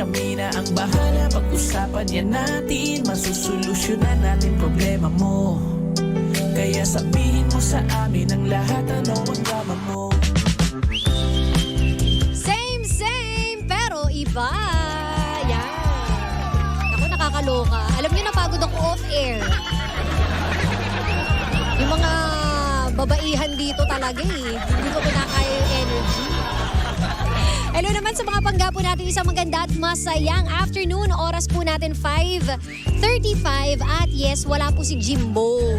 kami na ang bahala. Pag-usapan yan natin, masusolusyonan natin problema mo. Kaya sabihin mo sa amin ang lahat, ano ang drama mo. Same, pero iba. Yan. Ako nakakaloka. Alam niyo, napagod ako off-air. Yung mga babaihan dito talaga eh. Hindi ko pinakaya yung energy. Hello naman sa mga pangga po natin, isang maganda at masayang afternoon. Oras po natin 5:35 at yes, wala po si Jimbo.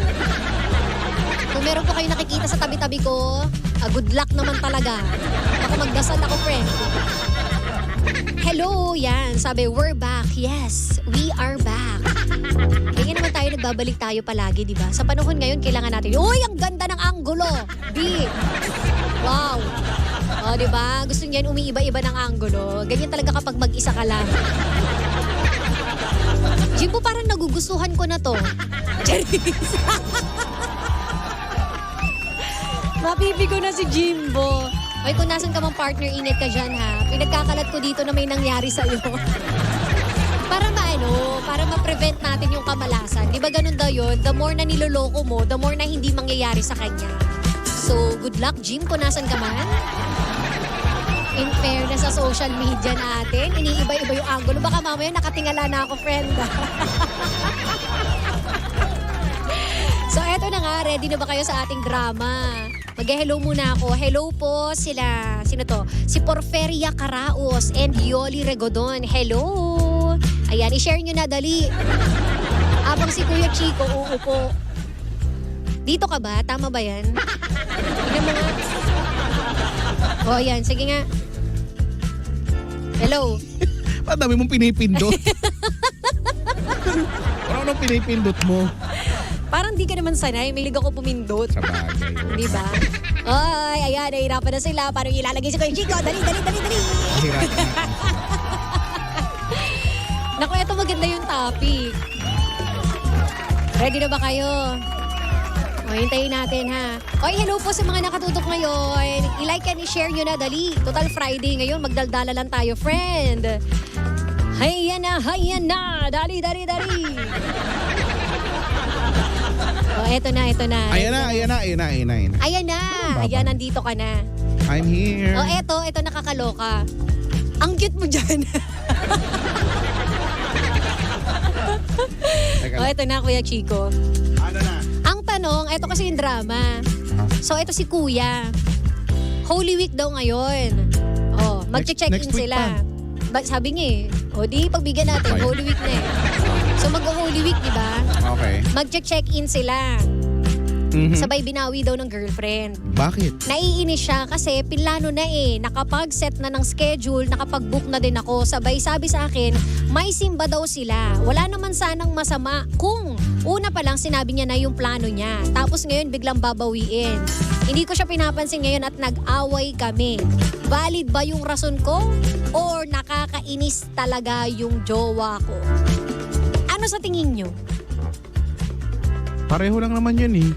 Kung meron po kayo nakikita sa tabi-tabi ko, good luck naman talaga. Ako magdasal ako, friend. Hello, yan. Sabi, we're back. Yes, we are back. Ganyan naman tayo, nagbabalik tayo palagi, di ba? Sa panahon ngayon, kailangan natin, uy, ang ganda ng anggulo. B. Wow. O, di ba? Gusto niyan umiiba-iba ng anggulo. Ganyan talaga kapag mag-isa ka lang. Jimbo, parang nagugustuhan ko na to. Charis. Mapipigo na si Jimbo. Ay, kung nasan ka mang partner, init ka dyan, ha? Pinagkakalat ko dito na may nangyari sa'yo. Para ma-prevent natin yung kamalasan. Di ba ganun daw yun? The more na niloloko mo, the more na hindi mangyayari sa kanya. So, good luck, Jim, kung nasan ka man. In fairness sa social media natin, iniiba-iba yung angulo. Baka mamaya nakatingala na ako, friend. So, eto na nga. Ready na ba kayo sa ating drama? Mag-hello muna ako. Hello po sila. Sino to? Si Porferia Caraos and Yoli Regodon. Hello! Ayan, i-share nyo na, dali. Habang si Kuya Chico uupo. Dito ka ba? Tama ba yan? Tignan mo nga. O, ayan. Sige nga. Hello. Ang dami mong pinipindot. Ano pinipindot mo? Parang di ka naman sanay. May ako pumindot. Sa bagay. Di ba? Ay, ayan. Nahihirapan na sila. Parang ilalagay si Kuya Chico. Dali. Naku, eto maganda yung topic. Ready na ba kayo? O, hintayin natin, ha? Oy, hello po sa mga nakatutok ngayon. I-like and i-share nyo na, dali. Total Friday ngayon. Magdaldala lang tayo, friend. Hayya na. Dali. O, eto na. Ayan na. Ayan, nandito ka na. I'm here. O, eto nakakaloka. Ang cute mo dyan. O, eto na, Kuya Chico. Ano na? Ang tanong, eto kasi yung drama. So, eto si Kuya. Holy Week daw ngayon. O, mag-check-in Next week sila. Sabi niya eh. O, di, pagbigyan natin. Okay. Holy Week na eh. So, mag-Holy Week, di ba? Okay. Mag-check-in sila. Mhm. Sabay binawi daw ng girlfriend. Bakit? Naiinis siya kasi pinlano na eh. Nakapag-set na ng schedule, nakapag-book na din ako. Sabay sabi sa akin, may simba daw sila. Wala naman sanang masama kung una pa lang sinabi niya na yung plano niya. Tapos ngayon biglang babawiin. Hindi ko siya pinapansin ngayon at nag-away kami. Valid ba yung rason ko? Or nakakainis talaga yung jowa ko? Ano sa tingin nyo? Pareho lang naman yun eh.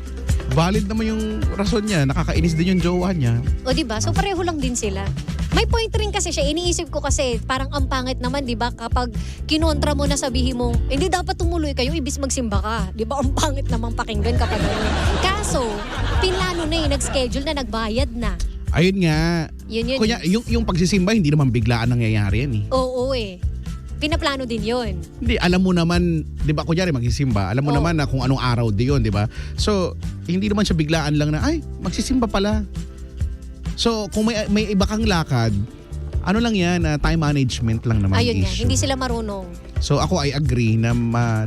Valid naman yung rason niya. Nakakainis din yung jowa niya. O diba? So pareho lang din sila. May point rin kasi siya. Iniisip ko kasi parang ang pangit naman, di ba? Kapag kinontra mo na sabihin mo, hindi dapat tumuloy kayo, ibis magsimba ka. Di ba? Ang pangit namang pakinggan kapag ano. Kaso, pinlano na nag-schedule na, nagbayad na. Ayun nga. Yun. Kunya, yung pagsisimba, hindi naman biglaan nangyayari yan eh. Oo eh. Pinaplano din yun. Hindi, alam mo naman, di ba, kunyari magsisimba, alam mo Oo. naman na kung anong araw di yun, di ba? So, hindi naman siya biglaan lang na, ay, magsisimba pala. So, kung may iba kang lakad, ano lang yan, time management lang naman Ayun nga, issue. hindi sila marunong. So, ako I agree na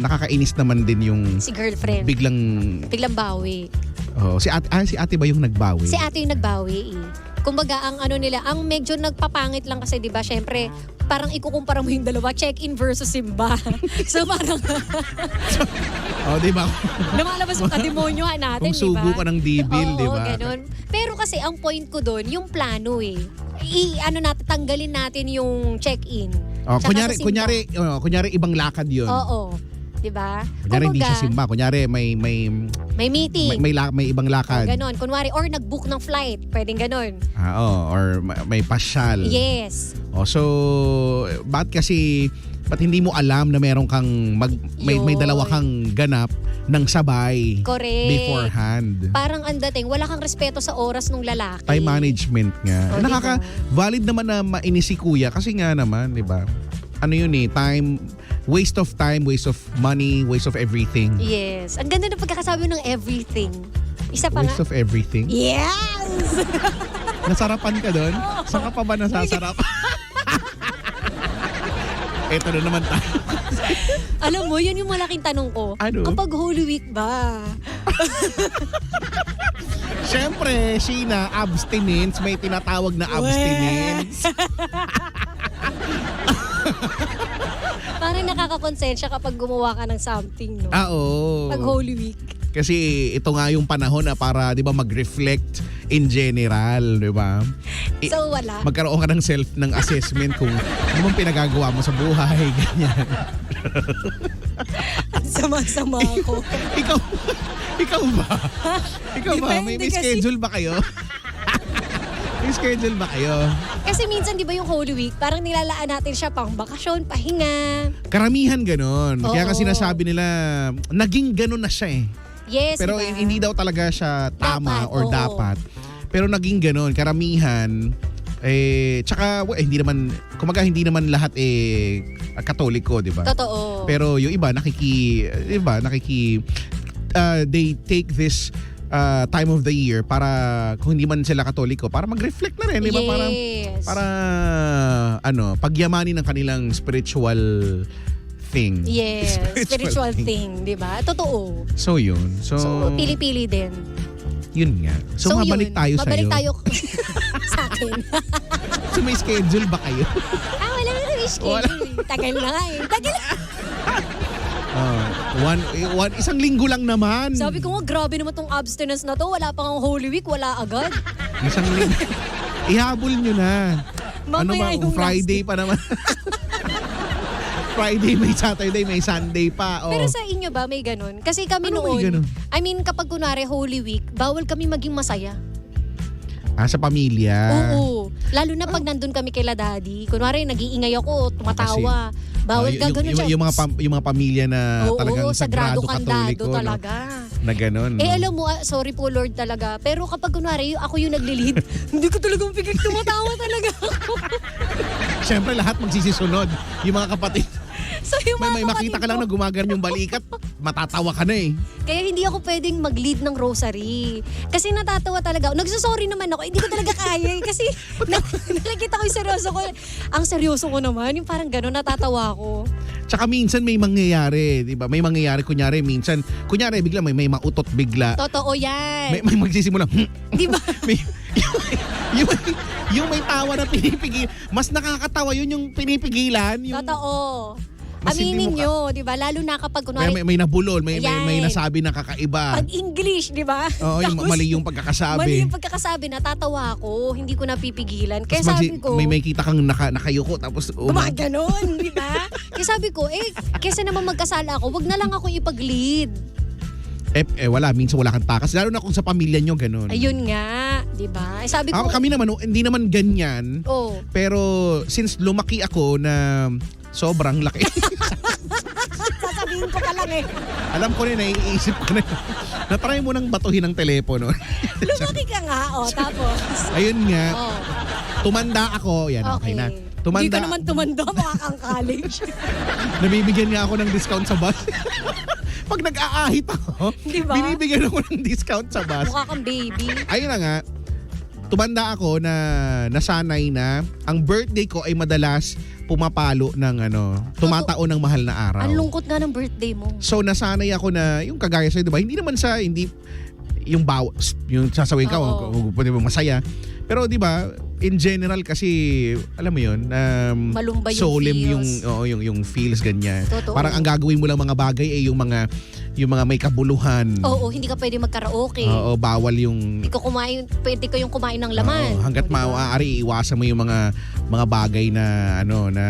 nakakainis naman din yung Si girlfriend. biglang bawi. si ate ba yung nagbawi? Si ate yung nagbawi eh. Kumbaga, ang ano nila, ang medyo nagpapangit lang kasi, di ba, syempre, parang ikukumpara mo yung dalawa, check-in versus simba. So parang Di ba? lumalabas yung kademonyohan natin, Kung di ba? sugo ka ng dibil, di Oo, ba? ganun. Pero kasi ang point ko doon, yung plano eh. Tanggalin natin yung check-in. Tsaka Kunyari, sa simba. kunyari ibang lakad yun. Oo. Di ba? Kunyari hindi siya Kumbaga, simba. Kunyari may may meeting. may ibang lakad. Ganon. Kunwari, or nag-book ng flight. Pwedeng ganon. Or may pasyal. Yes. So ba't hindi mo alam na meron kang may Yun. dalawa kang ganap ng sabay Correct. beforehand. Parang ang dating, wala kang respeto sa oras ng lalaki. Time management nga. O, Valid naman na mainis si kuya kasi nga naman, di ba? Ano yun waste of time, waste of money, waste of everything. Yes. Ang ganda ng pagkakasabi ng everything. Isa pa Waste nga. of everything. Yes! Nasarapan ka doon? Saan ka pa ba nasasarap? Eto na naman tayo. Alam mo, yun yung malaking tanong ko. Ano? Kapag Holy Week ba? Siyempre, Sheena, abstinence. May tinatawag na abstinence. Parang nakakakonsensya kapag gumawa ka ng something, no? Oo. Pag Holy Week. Kasi ito nga yung panahon na para, di ba, mag-reflect in general, di ba? So, wala. Magkaroon ka ng assessment kung ano bang pinagagawa mo sa buhay, ganyan. Sama-sama ako. Ikaw ba? Ikaw ba? May Depende kasi. schedule ba kayo? May schedule ba kayo? Kasi minsan, di ba yung Holy Week, parang nilalaan natin siya pang bakasyon, pahinga. Karamihan ganon. Kaya nga Oo. sinasabi nila, naging ganon na siya eh. Yes, Pero diba? hindi daw talaga siya tama Dapat, or oo. dapat. Pero naging ganon. Karamihan, tsaka hindi naman lahat Katoliko, di ba? Totoo. Pero yung iba they take this time of the year para kung hindi man sila Katoliko para mag-reflect na rin, di ba? Yes. Para pagyamanin ng kanilang spiritual thing. Yes, spiritual thing, di ba? Totoo. So yun. So Pili-pili din. yun nga. So mabalik yun. tayo sa'yo. Mabalik tayo sa akin. So may schedule ba kayo? Wala na kami schedule. Tagal na nga eh. Tagal na. Isang linggo lang naman. Sabi ko nga, grabe naman tong abstinence na to. Wala pa nga Holy Week, wala agad. Isang linggo. Ihabol nyo na. Mamaya yung Friday pa naman. Friday, may Saturday, may Sunday pa. Oh. Pero sa inyo ba may ganun? Kasi kami Ano may noon, ganun? I mean kapag kunwari Holy Week, bawal kami maging masaya. Sa pamilya. Oo. Lalo na pag nandun kami kay Daddy. Kunwari nag-iingay ako, tumatawa. Bawal ka ganun siya. Yung mga pamilya na talagang sagrado kandado katoliko. talaga. Na ganun. Alam mo, sorry po Lord talaga. Pero kapag kunwari ako yung naglilid, hindi ko talaga mapigil, tumatawa talaga ako. Siyempre lahat magsisisunod. Yung mga kapatid. So yung mga May makita kapatid ka lang ko, na gumagano yung balikat, matatawa ka na eh. kaya hindi ako pwedeng mag-lead ng rosary. Kasi natatawa talaga. Nagsasorry naman ako. Hindi ko talaga kaya eh. Kasi nakikita ko yung seryoso ko. Ang seryoso ko naman. Yung parang gano'n, natatawa ako. Tsaka minsan may mangyayari, di ba? May mangyayari kunyari bigla may mautot bigla. Totoo yan. May magsisimula. Di ba? may, yung may tawa na pinipigil. Mas nakakatawa yun yung pinipigilan. Yung, Totoo. Mas hindi Aminin mo nyo, di ba? Lalo na kapag kunwari, may nabulol, may Yan. nasabi na kakaiba. pag English, di ba? Oo, yung Tapos, mali yung pagkakasabi. Mali yung pagkakasabi, natatawa ako. Hindi ko napipigilan. Kaya Tapos sabi ko, may kita kang nakayuko tapos gumaganon, di ba? Kaya sabi ko, kesa naman magkasala ako, wag na lang ako ipag-lead. wala, minsan wala kang takas. Lalo na kung sa pamilya nyo ganun. Ayun nga, di ba? Sabi ko, Kami naman, hindi naman ganyan. oh, Pero since lumaki ako na sobrang laki. sasabihin ko pa lang eh. Alam ko na, naiisip ko na. Na-try mo nang batuhin ang telepono. Lumaki ka nga, tapos. Ayun nga, Oh, tumanda ako. Yan, okay na. Hindi ka naman tumanda, mukha kang college. Nabibigyan nga ako ng discount sa bus. Pag nag-aahit ako, Di ba? binibigyan ako ng discount sa bus. Mukha kang baby. Ayun na nga, tumanda ako na nasanay na ang birthday ko ay madalas pumapalo ng tumataon ng mahal na araw. Ang lungkot nga ng birthday mo. So nasanay ako na yung kagaya sa'yo, diba? Hindi yung yung sasawin ka, Oo. pwede mo masaya. Pero di ba, in general kasi, alam mo yun, Malumba yung solemn feels. yung feels ganyan. Totoo. Parang ang gagawin mo lang mga bagay ay yung mga may kabuluhan. Oo, hindi ka pwede magkaraoke. Oo, bawal yung Hindi ko pwede ko yung kumain ng laman. hangga't Diba? maaari iwasan mo yung mga bagay na na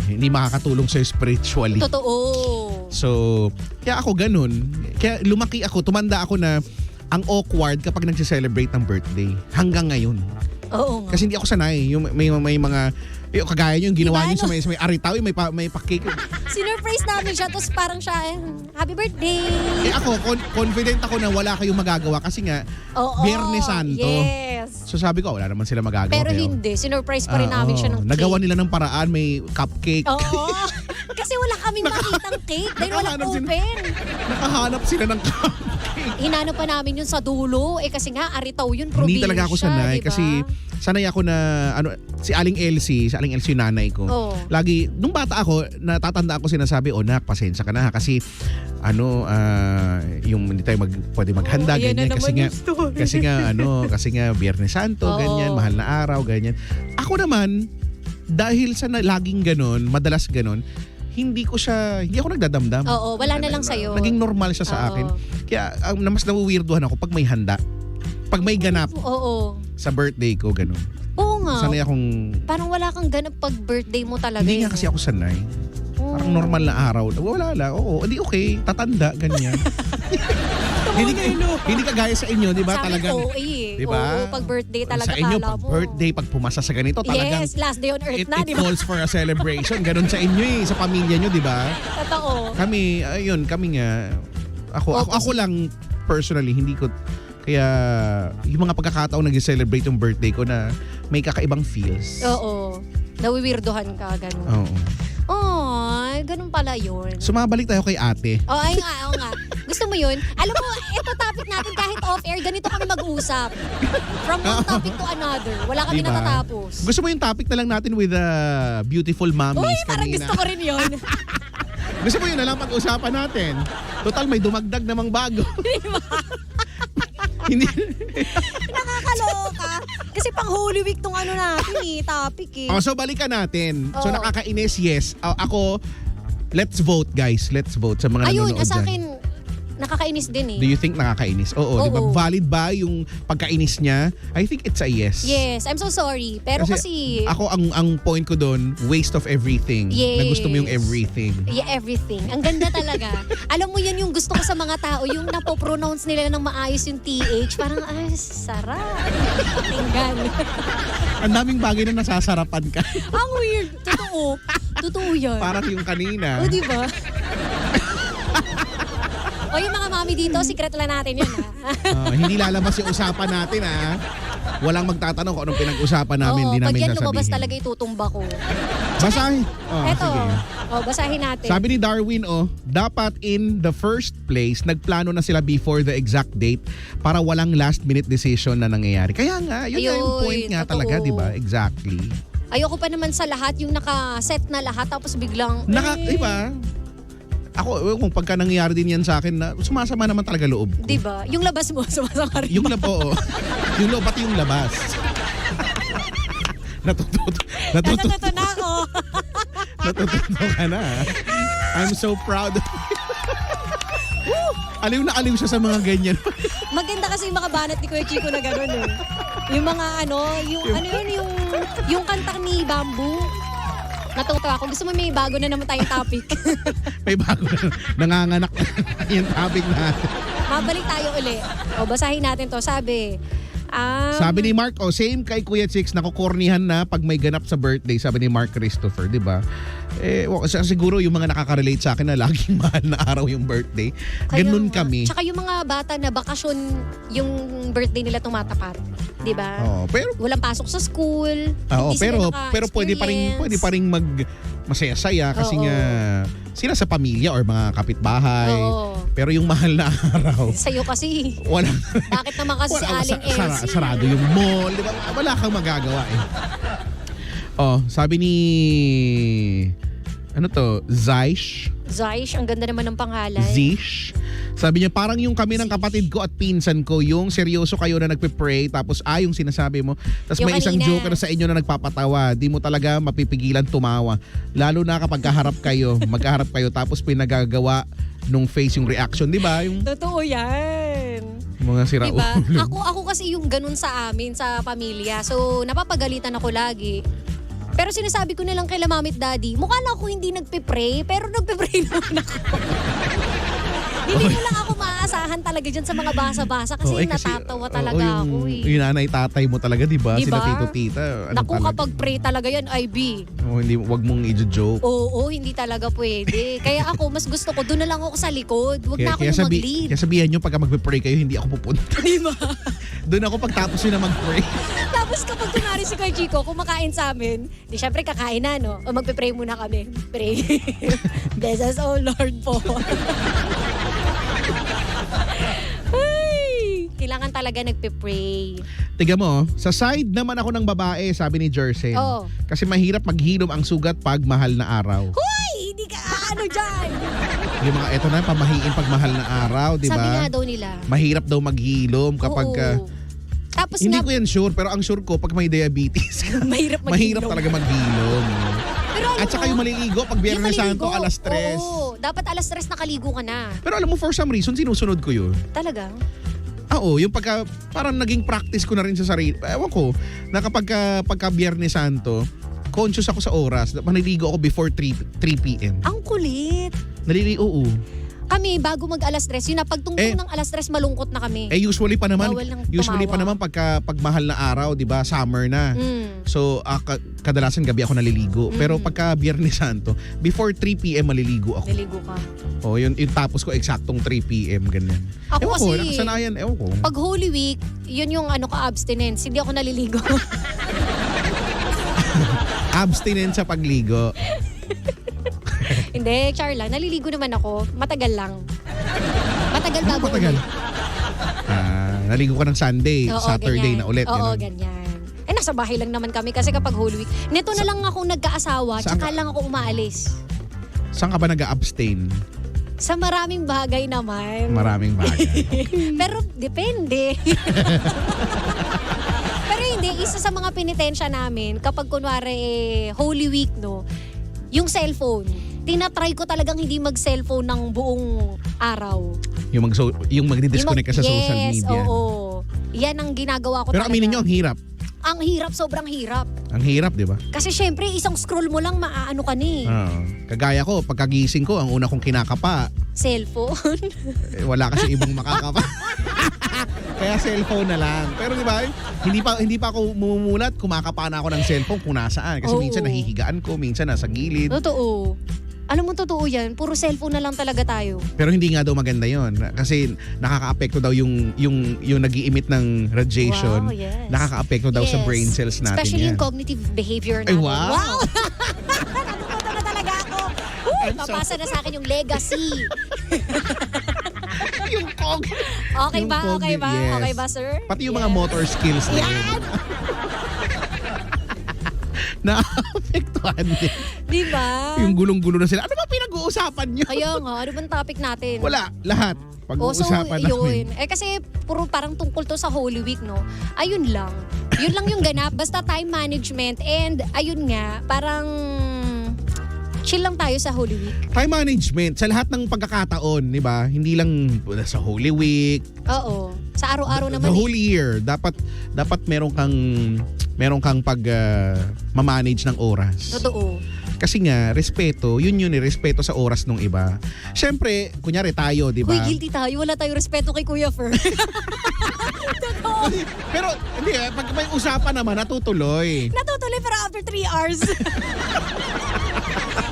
hindi makakatulong sa spiritually. Totoo. So, kaya ako ganun. Kaya lumaki ako, tumanda ako na ang awkward kapag nagse-celebrate ng birthday. Hanggang ngayon. Oo nga. Kasi hindi ako sanay. Yung may mga Yung kagaya nyo, yung ginawa Diba, nyo sa may aritaw, yung may pa-cake. Sinurprise namin siya, tapos parang siya, happy birthday! Ako, confident ako na wala kayong magagawa kasi nga, Oo, Biyernes Santo. Yes. So sabi ko, wala naman sila magagawa. Pero kaya- hindi, sinurprise pa rin namin siya ng cake. Nagawa nila ng paraan, may cupcake. Oo. Kasi wala kaming makitang cake dahil walang Nakahanap sila- open. Nakahanap sila ng cupcake. Hinanap pa namin yun sa dulo. Kasi nga, Aritaw yun, probinsya. Hindi talaga ako sanay diba? kasi sanay ako na si Aling Elsie yung nanay ko. Oo. Lagi nung bata ako, natatanda ako sinasabi, "Nak, pasensya ka na ha, kasi yung hindi tayo pwede maghanda Ayan ganyan na kasi naman nga yung story. kasi nga Biyernes Santo, Oo. ganyan, mahal na araw, ganyan." Ako naman dahil sa laging ganon, madalas ganon, hindi ako nagdadamdam. Oo, wala na lang sa'yo. Naging normal siya sa Oo. akin. Kaya mas nawiwirduhan ako pag may handa. Pag may ganap Oo. sa birthday ko, ganun. Oo nga. Sanay akong... Parang wala kang ganap pag birthday mo talaga. Hindi nga kasi ako sanay. Parang normal na araw. Wala lang. Oo, hindi okay. Tatanda, ganyan. hindi kagaya sa inyo, di ba? Sa amin, Talagang... OA eh. Di ba? Oo, pag birthday talaga sa inyo, kala pag mo. birthday, pag pumasa sa ganito, talagang... Yes, last day on earth It, na, it di ba? calls for a celebration. Ganun sa inyo sa pamilya nyo, di ba? Totoo. Kami nga, ako lang personally, hindi ko, kaya yung mga pagkakataon nag-celebrate yung birthday ko na may kakaibang feels. Oo. Nawiwirdohan ka, ganun. Oo. Ay, ganun pala yun. Sumabalik tayo kay ate. Oh, ay nga, oo nga. Gusto mo yun? Alam mo, ito topic natin kahit off-air, ganito kami mag-uusap. From one topic to another. Wala kami Diba? natatapos. Gusto mo yung topic na lang natin with beautiful mommies Uy, parang kanina? gusto ko rin yun. Gusto mo yun na lang pag-usapan natin? Total, may dumagdag namang bago. Hindi. Nakakaloka. Kasi pang Holy Week tong natin topic eh. Oh, so balikan natin. So Oo. nakakainis, yes. Ako, let's vote guys. Let's vote sa mga Ayun, nanonood sa dyan. akin, nakakainis din eh. Do you think nakakainis? Oo, di ba? Oo. Valid ba yung pagkainis niya? I think it's a yes. Yes, I'm so sorry. Pero kasi ako ang point ko doon, waste of everything. Na Yes. gusto mo yung everything. yeah, everything. Ang ganda talaga. Alam mo yun yung gusto ko sa mga tao, yung napopronounce nila ng maayos yung TH. Parang, ay, sarap. Tinggan. Ang daming bagay na nasasarapan ka. Ang weird. Totoo. Totoo yan. Parang yung kanina. O, diba? O, yung mga mami dito, secret lang natin yun, ha? Hindi lalabas yung usapan natin, ha? Walang magtatanong kung anong pinag-usapan namin. Oo, Hindi pag namin yan sasabihin. lumabas talaga itutumba ko. Basahin. Eto. Sige. O, basahin natin. Sabi ni Darwin, dapat in the first place, nagplano na sila before the exact date para walang last minute decision na nangyayari. Kaya nga, yun nga yung Ayun, point nga totoo. talaga, di ba? Exactly. Ayoko pa naman sa lahat yung naka-set na lahat tapos biglang, Di ba? Ako, kung pagka nangyayari din yan sa akin, na sumasama naman talaga loob ko. di ba? Yung labas mo, sumasama rin. Yung oo. Yung loob, pati yung labas. Natututo Natututo na ako. ka na. I'm so proud of you. Aliw na aliw siya sa mga ganyan. Maganda kasi yung mga banat ni Kuya Chico na gano'n eh. Yung mga yung kantang ni Bamboo. Natutuwa ako. Gusto mo may bago na naman tayong topic. May bago na nanganganak na yung topic natin. Mabalik tayo uli. O, basahin natin to. Sabi Sabi ni Mark, same kay Kuya Chicks, nakukornihan na pag may ganap sa birthday, sabi ni Mark Christopher, di ba? Siguro yung mga nakaka-relate sa akin na laging mahal na araw yung birthday. Ganun nga. kami. Tsaka yung mga bata na bakasyon yung birthday nila tumatapat. Di ba? Pero Walang pasok sa school. Oo, hindi sila pero pwede pa ring mag masaya-saya kasi Oo. nga sila sa pamilya or mga kapitbahay. Oo. Pero yung mahal na araw, Sa'yo kasi. walang Bakit naman kasi si Aling Elsie? sarado yung mall, di ba? Wala kang magagawa eh. Sabi ni Zaish, Zaish, ang ganda naman ng pangalan. Zish. Sabi niya, parang yung kami ng kapatid ko at pinsan ko, yung seryoso kayo na nagpe-pray, tapos yung sinasabi mo, tapos Yung may isang kanina. joker sa inyo na nagpapatawa, di mo talaga mapipigilan tumawa. Lalo na kapag magkaharap kayo, tapos pinagagawa nung face yung reaction, di ba? Yung Totoo yan. mga sira Diba? ulo. Ako kasi yung ganun sa amin, sa pamilya. So, napapagalitan ako lagi. Pero sinasabi ko na lang kay Mami at Daddy, mukha lang ako hindi nagpe-pray, pero nagpe-pray naman ako. Hindi mo lang ako maaasahan talaga dyan sa mga basa-basa kasi natatawa talaga ako eh. Yung nanay tatay mo talaga, di ba? Diba? Sila tito tita. Ano Naku, talaga? kapag pray talaga yan, IB. Hindi, wag mong i-joke. Oo, hindi talaga pwede. Kaya ako, mas gusto ko, doon na lang ako sa likod. Huwag na ako yung mag-lead. Kaya sabihan nyo, pagka magpe-pray kayo, hindi ako pupunta. Di ba? Doon ako pagtapos yun na mag-pray. Tapos kapag kunwari si Kuya Chico, kumakain sa amin, di syempre kakain na, no? O magpe-pray muna kami. Pray. Bless us, oh Lord po. Ay, kailangan talaga nagpe-pray. Tiga mo, sa side naman ako ng babae, sabi ni Jersen. Oo. Kasi mahirap maghilom ang sugat pag mahal na araw. Hoy! Hindi ka ano dyan! Yung mga eto na, pamahiin pag mahal na araw, di ba? Sabi nga daw nila. Mahirap daw maghilom kapag... Oo. Tapos hindi nga, ko yan sure, pero ang sure ko, pag may diabetes, mahirap mahirap maghilom. talaga maghilom. Pero alam At saka mo, yung maliligo, pag yung Biyernes Santo, maliligo, alas 3. Oo, dapat alas 3 nakaligo ka na. Pero alam mo, for some reason, sinusunod ko yun. Talaga? Oo, yung pagka, parang naging practice ko na rin sa sarili. Ewan ko, na pagka Biyernes Santo, conscious ako sa oras. Maniligo ako before 3 p.m. Ang kulit. Oo. Kami, bago mag alas 3, yun na pagtungtong ng alas 3, malungkot na kami. Usually pa naman, Bawal nang tumawa. pag mahal na araw, 'di ba, summer na. So, kadalasan gabi ako naliligo. Pero pagka Biyernes Santo, before 3 p.m. maliligo ako. Naligo ka. Oh, yun tapos ko eksaktong 3 p.m. ganyan. Ako Ewan ko, kasi, nakasanayan, ewan ko. pag Holy Week, yun yung abstinence. Hindi ako naliligo. Abstinence sa pagligo. Hindi, Charla, naliligo naman ako. Matagal lang. Matagal bago Matagal. ulit. Naligo ka ng Sunday, Oo, Saturday ganyan. na ulit. Oo, Ganun. ganyan. Nasa bahay lang naman kami kasi kapag Holy Week. Neto na lang ako nagkaasawa, Saan tsaka lang ako umaalis. Saan ka ba nag-abstain? Sa maraming bagay naman. Maraming bagay. Pero depende. Pero hindi, isa sa mga penitensya namin, kapag kunwari Holy Week, no, yung cellphone, tinatry ko talagang hindi mag-cellphone ng buong araw. yung magdi-disconnect ka sa social Yes, media. oo. Yan ang ginagawa ko Pero talaga. aminin nyo, ang hirap. Ang hirap, sobrang hirap. Ang hirap, di ba? Kasi syempre, isang scroll mo lang, maaano ka ni. Oo. Kagaya ko, pagkagising ko, ang una kong kinakapa, Cellphone. wala kasi ibang makakapa. Kaya cellphone na lang. Pero di ba, hindi pa ako mumulat, kumakapa na ako ng cellphone kung nasaan. Kasi Oo. minsan nahihigaan ko, minsan nasa gilid. Totoo. Alam mo, totoo yan. Puro cellphone na lang talaga tayo. Pero hindi nga daw maganda yon kasi nakaka-apekto daw yung nag-i-emit ng radiation. Wow, yes. Nakaka-apekto daw sa Yes. brain cells natin Especially yan. yung cognitive behavior Ay, natin. wow! Natututo na talaga ako. I'm so- Papasa na sa akin yung legacy. yung cog. Okay Yung ba? Okay ba? yes. Okay ba, sir? Pati yung mga Yes. motor skills na yun. Yan! Na-apektuhan din. Di ba? Yung gulong-gulo na sila. Ano ba pinag-uusapan nyo? Kaya nga, ano bang topic natin? Wala. Lahat. So, Pag-uusapan namin. yun. Kasi puro parang tungkol to sa Holy Week, no? Ayun lang. Yun lang yung ganap. Basta time management. And ayun nga, parang chill lang tayo sa Holy Week. Time management. Sa lahat ng pagkakataon, di ba? Hindi lang sa Holy Week. Oo. Sa araw-araw The naman. whole year. Dapat meron kang mamanage ng oras. Totoo. Kasi nga, respeto, yun respeto sa oras ng iba. Siyempre, kunyari tayo, di ba? Uy, guilty tayo. Wala tayong respeto kay Kuya Fer. Totoo. Pero, hindi, pag may usapan naman, natutuloy. Natutuloy pero after 3 hours.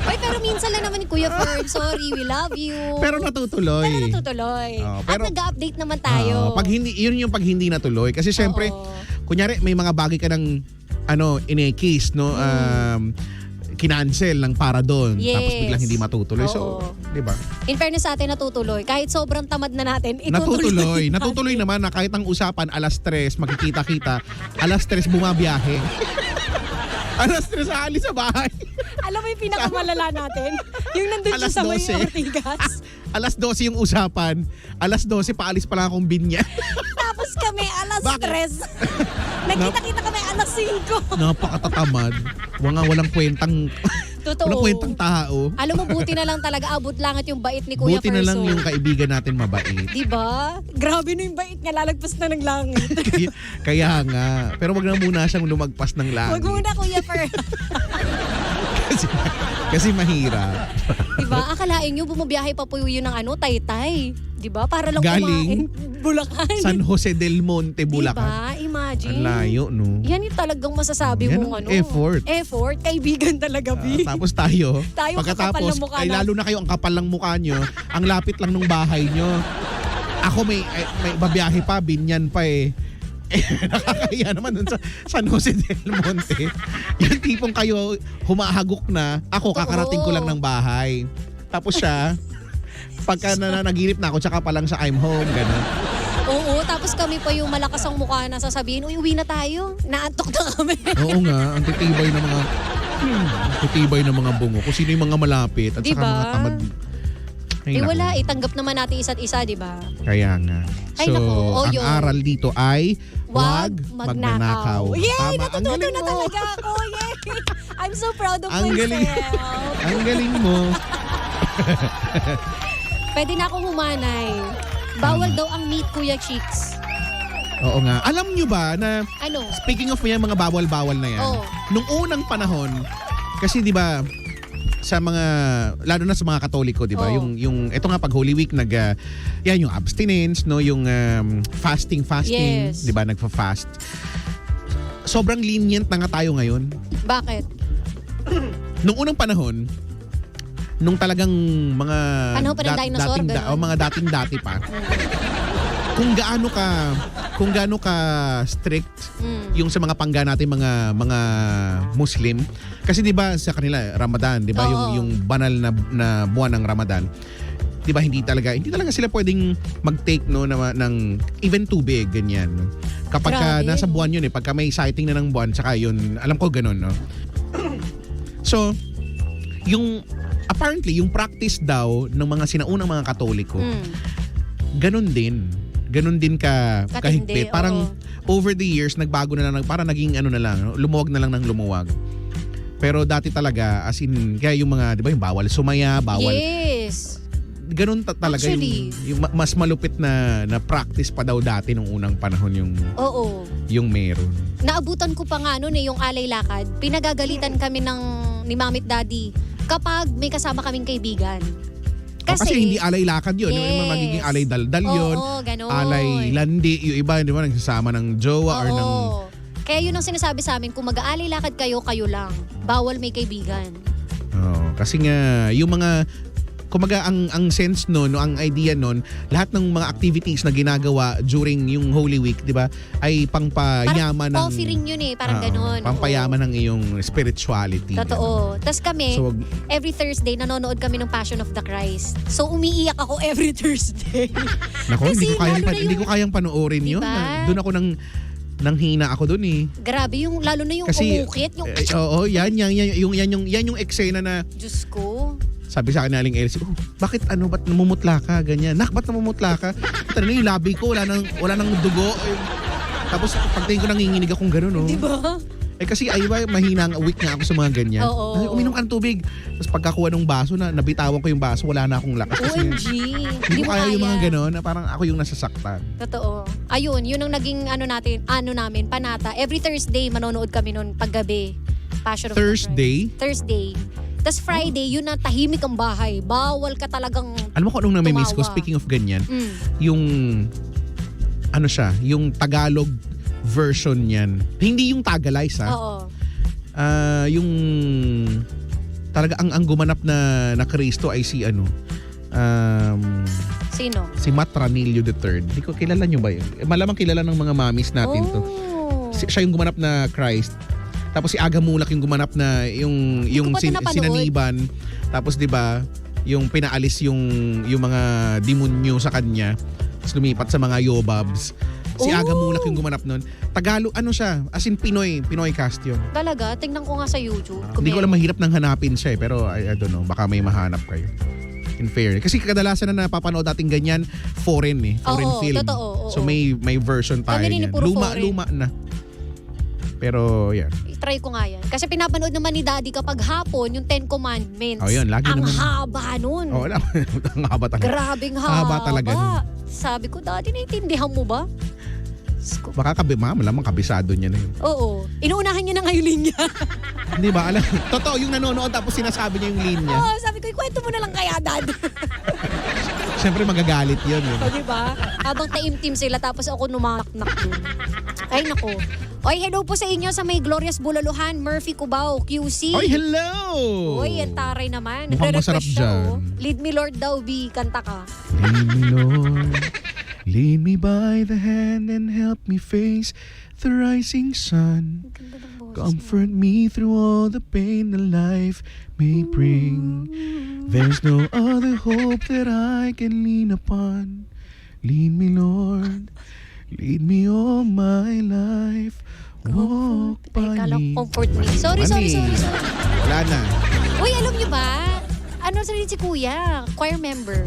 Uy, pero minsan lang naman ni Kuya Fer. Sorry, we love you. Pero natutuloy. Pero natutuloy. Oh, pero- At nag-update naman tayo. Pag hindi, yun yung pag hindi natuloy. Kasi siyempre, Oo. kunyari, may mga bagay ka ng, in-case, no? Kinancel ng para doon. Yes. Tapos biglang hindi matutuloy. So, Oo. di ba? In fairness sa atin, natutuloy. Kahit sobrang tamad na natin, itutuloy. Natutuloy naman na kahit ang usapan, alas 3, magkikita-kita, alas 3 bumabiyahe. alas 3 aalis sa bahay. Alam mo yung pinakamalala natin? Yung nandun siya Alas sa may 12. Ortigas. Alas 12 yung usapan. Alas 12, paalis pa lang akong binya. Tapos kami, alas Bakit? 3. Nagkita-kita kami, alas 5. Napakatatamad. Walang kwentang Totoo. Walang kwentang tao. Alam mo, buti na lang talaga abot langit yung bait ni Kuya Buti na lang Ferso. yung kaibigan natin mabait. Diba? Grabe na yung bait niya, lalagpas na ng langit. Kaya nga. Pero wag na muna siyang lumagpas ng langit. Huwag muna, Kuya Fer. kasi mahirap. Diba? Akalain nyo, bumabiyahe pa po yun ng Taytay. Diba? Para lang Galing kumain. Bulacan. San Jose del Monte, Bulacan. Diba? Imagine. Ang layo, no? Yan yung talagang masasabi Yan mong ang effort. Effort. Kaibigan talaga, B. Tapos tayo, Tayo kakapal pagkatapos, ng mukha ay natin. lalo na kayo ang kapal ng mukha nyo, ang lapit lang ng bahay nyo. Ako may babiyahe pa, binyan pa eh. Nakakaya naman dun sa San Jose del Monte. Yung tipong kayo humahagok na, ako kakarating ko lang ng bahay. Tapos siya, pagka nanaginip na ako, tsaka pa lang sa I'm home, gano'n. Oo, tapos kami pa yung malakas ang mukha na sasabihin, uy, uwi na tayo. Naantok na kami. Oo nga, ang titibay ng mga bungo. Kung sino yung mga malapit at Diba? saka mga tamad. Ay, naku. Wala, itanggap naman natin isa't isa, di ba? Kaya nga. Ay, So, naku. O, ang yun. aral dito ay Wag magnanakaw. magnakaw. Yay! Tama, ang Natututo galing na mo. talaga ako. Yay! I'm so proud of Ang galing. myself. Ang galing mo. Pwede na akong humanay. Bawal daw ang meat, Kuya Chicks. Oo nga. Alam nyo ba na Ano? speaking of yan, mga bawal-bawal na yan. Oo. Nung unang panahon, kasi di ba sa mga, lalo na sa mga Katoliko, di ba? Oo. Yung ito nga pag Holy Week, yan yung abstinence, no? Yung fasting, Yes. di ba? Nagfa-fast. Sobrang lenient na nga tayo ngayon. Bakit? Nung unang panahon, nung talagang mga Panahon pa ng dinosaur, ganun. mga dating-dati pa. kung gaano ka strict yung sa mga pangga natin mga Muslim, kasi 'di ba sa kanila Ramadan, 'di ba Oo. yung banal na buwan ng Ramadan, 'di ba hindi talaga sila pwedeng mag-take ng even tubig ganyan. Kapag Grabe. nasa buwan yun pagka may sighting na ng buwan, saka yun, alam ko ganun, no. So, apparently yung practice daw ng mga sinaunang mga Katoliko, ganun din ka Katindi, kahigpit. Parang over the years nagbago na lang, parang naging lumuwag na lang ng lumuwag. Pero dati talaga, as in, kaya yung mga, di ba, yung bawal sumaya, bawal, Yes. ganun talaga Actually, yung mas malupit na practice pa daw dati nung unang panahon Oo. yung meron. Naabutan ko pa nga noon yung alay lakad. Pinagagalitan kami ni Mamit Daddy kapag may kasama kaming kaibigan. Kasi hindi alay lakad yun. Yung Yes. magiging alay daldal yun. Oo, ganun. Alay landi. Yung iba, di ba, nagsasama ng jowa or ng... Oo. Kaya yun ang sinasabi sa amin, kung mag-aalay lakad kayo, kayo lang. Bawal may kaibigan. Oh, kasi nga, yung mga... Kumaga, ang sense nun, ang idea nun, lahat ng mga activities na ginagawa during yung Holy Week, di ba, ay pangpayaman ng... Parang offering yun parang ganun. Pampayaman ng iyong spirituality. Totoo. Tapos kami, So, every Thursday, nanonood kami ng Passion of the Christ. So, umiiyak ako every Thursday. Nako, Kasi lalo na hindi ko kayang panoorin yun. Diba? Doon ako nang hina ako doon eh. Grabe, lalo na yung Kasi, umukit. Yung, oo, yan yung eksena na Diyos ko. sabi sa akin ni Aling Elsie, ba't namumutla ka, ganyan? Nak, ba't namumutla ka? Ito na yung labi ko, wala nang dugo. Tapos pagtingin ko nanginginig akong gano'n, no? Diba? Kasi mahina weak nga ako sa mga ganyan. Oo. Ay, uminom ka ng tubig. Tapos pagkakuha ng baso, nabitawan ko yung baso, wala na akong lakas. Kasi OMG. hindi ko kaya yung mga gano'n, na parang ako yung nasasaktan. Totoo. Ayun, yun ang naging namin, panata. Every Thursday, manonood kami nun paggabi. Passion of the Thursday? Christ. Thursday. Tapos Friday, yun na tahimik ang bahay. Bawal ka talagang Alam mo kung anong nami-miss ko, tumawa. speaking of ganyan, Mm. yung Tagalog version niyan. Hindi yung Tagalize, ha? Oo. Yung talaga ang gumanap na Kristo ay si Sino? si Matt Ranillo III. Hindi ko kilala nyo ba yun? Malamang kilala ng mga mamis natin to. Siya yung gumanap na Christ. Tapos si Aga Mulak yung gumanap na yung ko pa ito napanood. sinaniban. Tapos 'di ba, yung pinaalis yung mga demonyo sa kanya. Tapos lumipat sa mga yobabs. Si Aga Mulak yung gumanap nun. Tagalog, siya? As in Pinoy cast yun. Talaga? Tingnan ko nga sa YouTube. Hindi ko alam, mahirap nang hanapin siya pero I don't know, baka may mahanap kayo. In fair. Kasi kadalasan na napapanood natin ganyan, foreign foreign Oo, film. totoo, oo. So may version tayo Kami rin niyan. puro foreign. Luma na. Pero yan. I-try ko nga yan. Kasi pinapanood naman ni Daddy kapag hapon, yung 10 Commandments. Oh, yun, lagi ang naman. haba nun. Oh, wala. Ang haba talaga. Grabing haba. Haba talaga nun. Sabi ko, Daddy, naiintindihan mo ba? Baka malamang kabisado niya na yun. Oo. Inuunahan niya na ngayon linya. Hindi ba? Alam, totoo yung nanonood tapos sinasabi niya yung linya. Oo, sabi ko, ikwento mo na lang kaya, Dad. Siyempre magagalit yun. O, diba? Habang taimtim sila tapos ako numaknak dun. Ay, nako. Oy, hello po sa inyo sa may Glorious Bulaluhan, Murphy Cubao, QC. Oy, hello! Oy, ang taray naman. Mukhang masarap Nagre-request siya, dyan. oh. Lead me Lord daw, B. Kanta ka. Lead me, Lord. Lead me by the hand and help me face the rising sun. Ang ganda ng boses. Comfort me through all the pain that life may bring. There's no other hope that I can lean upon. Lead me, Lord. Lead me all my life. Walk by Ay, kala ko me. comfort me. Sorry. Wala na. Uy, alam niyo ba? Ano sa rin si Kuya? Choir member.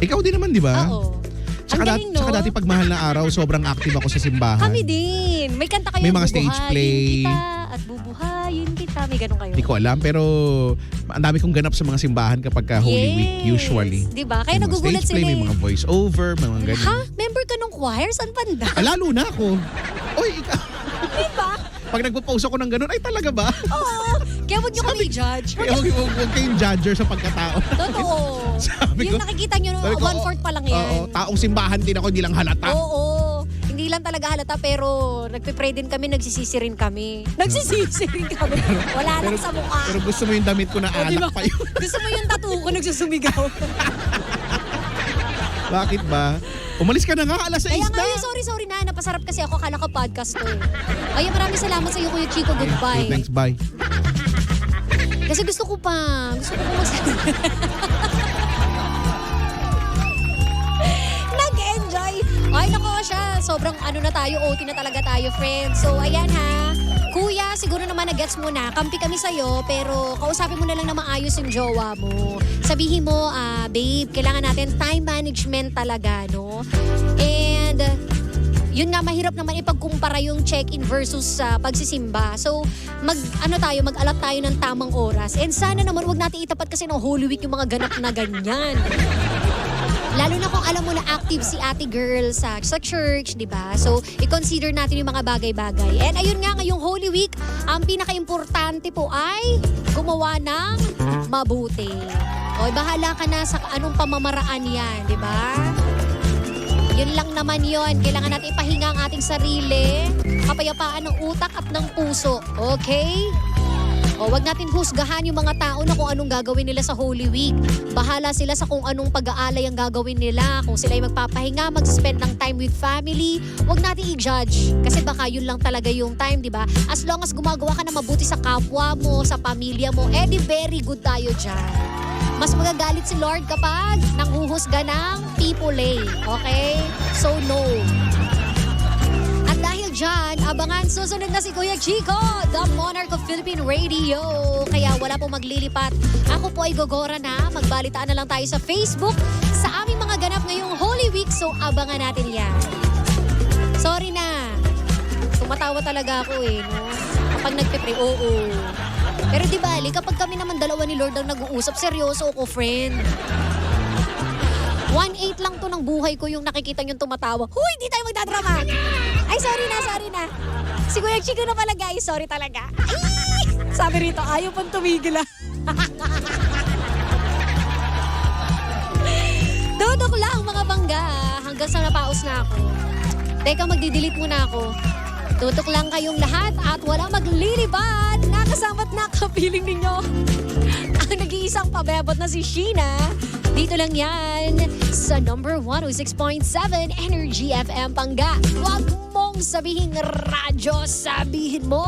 Ikaw din naman, di ba? Oo. Tsaka, Ang galing, no? tsaka dati pag mahal na araw, sobrang active ako sa simbahan. Kami din. May kanta kayo. May mga stage Bubuhayin play. Kita at bubuhayin kita. May ganun kayo. Hindi ko alam, pero ang dami kong ganap sa mga simbahan kapag ka Holy Week, usually. Diba? Kaya May mga nagugulat stage play, sila may eh. mga voice over, may mga ganyan. Ha? Member ka ng choir? Saan banda? Lalo na ako. Oy, ikaw. Diba? Pag nagpo-post ako ng ganun, ay talaga ba? Oo. Kaya huwag nyo kami judge. Kaya huwag kayong judger sa pagkatao. Totoo. Sabi Yung ko- nakikita nyo, sabi ko, 1/4 pa lang yan. Oo, taong simbahan din ako, hindi lang halata. Oo. Hindi lang talaga halata pero nagpe-pray din kami, nagsisisi rin kami. Nagsisisi rin kami. Wala lang sa mukha. Pero gusto mo yung damit ko na O, alak diba? pa yun. Gusto mo yung tattoo ko nagsusumigaw. Bakit ba? Umalis ka na nga, alas 6 Kaya na. nga, sorry na. Napasarap kasi ako. Kala ko podcast to. Kaya maraming salamat sa iyo, Kuya Chico. Goodbye. Thanks, bye. Kasi gusto ko pa. Gusto ko magsalita. Nag-enjoy. Ay, nako siya. Sobrang ano na tayo, OT na talaga tayo, friends. So, ayan ha. Kuya, siguro naman na-gets mo na. Kampi kami sa'yo, pero kausapin mo na lang na maayos yung jowa mo. Sabihin mo, babe, kailangan natin time management talaga, no? And yun nga, mahirap naman ipagkumpara yung check-in versus pagsisimba. So, mag-alat tayo ng tamang oras. And sana naman, wag natin itapat kasi ng Holy Week yung mga ganap na ganyan. Lalo na kung alam mo na active si ate girl sa church, di ba? So, i-consider natin yung mga bagay-bagay. And ayun nga, ngayong Holy Week, ang pinaka-importante po ay gumawa ng mabuti. O, bahala ka na sa anong pamamaraan yan, di ba? Yun lang naman yun. Kailangan natin ipahinga ang ating sarili, kapayapaan ng utak at ng puso. Okay? O, wag natin husgahan yung mga tao na kung anong gagawin nila sa Holy Week. Bahala sila sa kung anong pag-aalay ang gagawin nila. Kung sila ay magpapahinga, mag-spend ng time with family, wag natin i-judge. Kasi baka yun lang talaga yung time, di ba? As long as gumagawa ka na mabuti sa kapwa mo, sa pamilya mo, di very good tayo dyan. Mas magagalit si Lord kapag nanghuhusga ng people eh. Okay? So, no. At dahil dyan, abangan susunod na si Kuya Chico, the Monarch of Philippine Radio. Kaya wala pong maglilipat. Ako po ay gogora na. Magbalitaan na lang tayo sa Facebook sa aming mga ganap ngayong Holy Week. So, abangan natin yan. Sorry na. Tumatawa talaga ako eh. No? Kapag nagpe-pray, oo. Pero di bali, kapag kami naman dalawa ni Lord ang nag-uusap, seryoso ako, friend. 1/8 lang to ng buhay ko yung nakikita niyong tumatawa. Huy, di tayo magdadrama. Ay, sorry na. Si Kuya Chico na pala, guys. Sorry talaga. Ay! Sabi rito, ayaw pang tumigil ah. Dudok lang mga bangga hanggang sa napaos na ako. Teka, magdi-delete muna ako. Tutok lang kayong lahat at walang maglilibad. Nakasama't nakapiling ninyo. Ang nag-iisang pabebot na si Sheena. Dito lang yan sa number 106.7 Energy FM Pangga. Huwag mong sabihin radyo, sabihin mo.